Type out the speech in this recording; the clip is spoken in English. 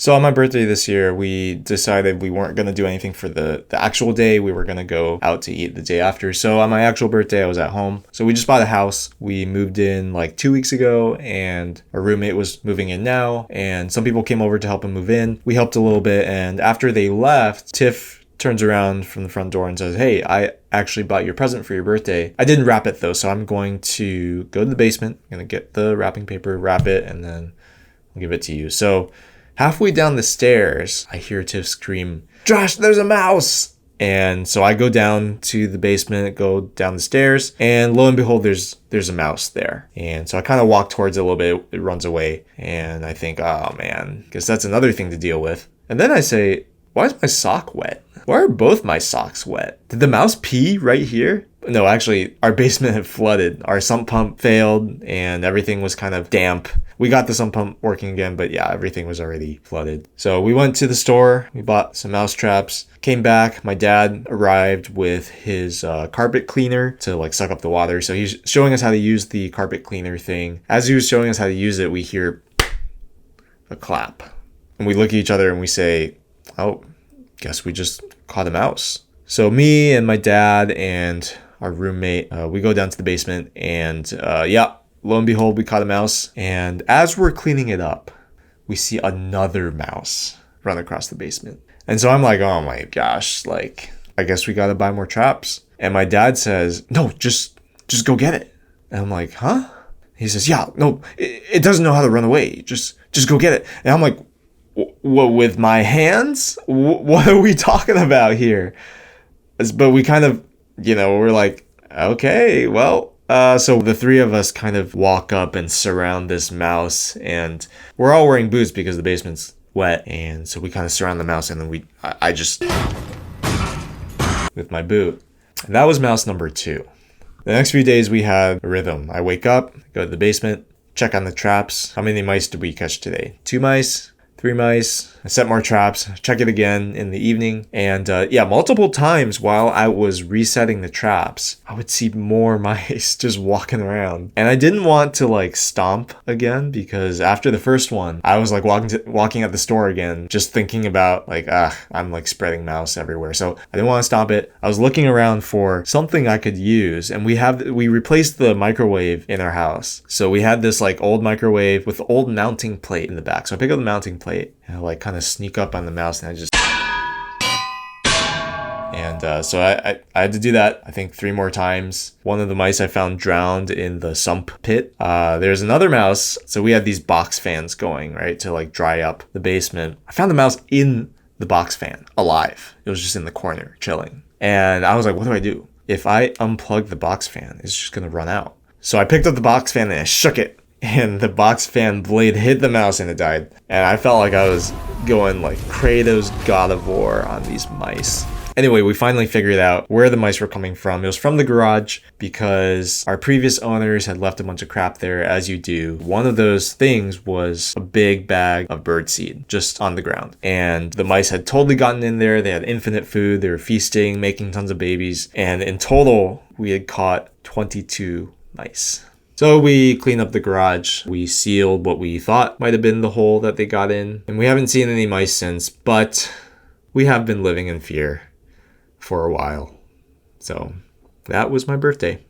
So on my birthday this year, we decided we weren't going to do anything for the actual day. We were going to go out to eat the day after. So on my actual birthday, I was at home. So we just bought a house. We moved in like 2 weeks ago, and our roommate was moving in now. And some people came over to help him move in. We helped a little bit. And after they left, Tiff turns around from the front door and says, "Hey, I actually bought your present for your birthday. I didn't wrap it though. So I'm going to go to the basement. I'm going to get the wrapping paper, wrap it, and then I'll give it to you." So halfway down the stairs, I hear Tiff scream, "Josh, there's a mouse!" And so I go down to the basement, go down the stairs, and lo and behold, there's a mouse there. And so I kind of walk towards it a little bit. It runs away. And I think, oh man, guess that's another thing to deal with. And then I say, why is my sock wet? Why are both my socks wet? Did the mouse pee right here? No, actually, our basement had flooded. Our sump pump failed and everything was kind of damp. We got the sump pump working again, but yeah, everything was already flooded. So we went to the store, we bought some mouse traps, came back. My dad arrived with his carpet cleaner to like suck up the water. So he's showing us how to use the carpet cleaner thing. As he was showing us how to use it, we hear a clap. And we look at each other and we say, "Oh, guess we just caught a mouse." So me and my dad and our roommate, we go down to the basement and lo and behold, we caught a mouse. And as we're cleaning it up, we see another mouse run across the basement. And so I'm like, oh my gosh, like, I guess we got to buy more traps. And my dad says, "No, just go get it." And I'm like, huh? He says, "Yeah, no, it doesn't know how to run away. Just go get it." And I'm like, what, with my hands? What are we talking about here? But we kind of, we're like, okay, well, so the three of us kind of walk up and surround this mouse, and we're all wearing boots because the basement's wet. And so we kind of surround the mouse, and then I just, with my boot. And that was mouse number 2. The next few days we had a rhythm. I wake up, go to the basement, check on the traps. How many mice did we catch today? 2 mice? 3 mice. I set more traps, check it again in the evening. And multiple times while I was resetting the traps, I would see more mice just walking around. And I didn't want to like stomp again, because after the first one, I was like walking at the store again, just thinking about like, I'm like spreading mouse everywhere. So I didn't want to stomp it. I was looking around for something I could use. And we replaced the microwave in our house. So we had this like old microwave with the old mounting plate in the back. So I pick up the mounting plate and I like kind of sneak up on the mouse, and so I had to do that, I think 3 more times. One of the mice I found drowned in the sump pit. There's another mouse. So we had these box fans going, right, to like dry up the basement. I found the mouse in the box fan, alive. It was just in the corner, chilling. And I was like, what do I do? If I unplug the box fan, it's just going to run out. So I picked up the box fan and I shook it. And the box fan blade hit the mouse and it died. And I felt like I was going like Kratos God of War on these mice. Anyway, we finally figured out where the mice were coming from. It was from the garage because our previous owners had left a bunch of crap there, as you do. One of those things was a big bag of birdseed just on the ground. And the mice had totally gotten in there. They had infinite food. They were feasting, making tons of babies. And in total, we had caught 22 mice. So we cleaned up the garage, we sealed what we thought might have been the hole that they got in, and we haven't seen any mice since, but we have been living in fear for a while. So that was my birthday.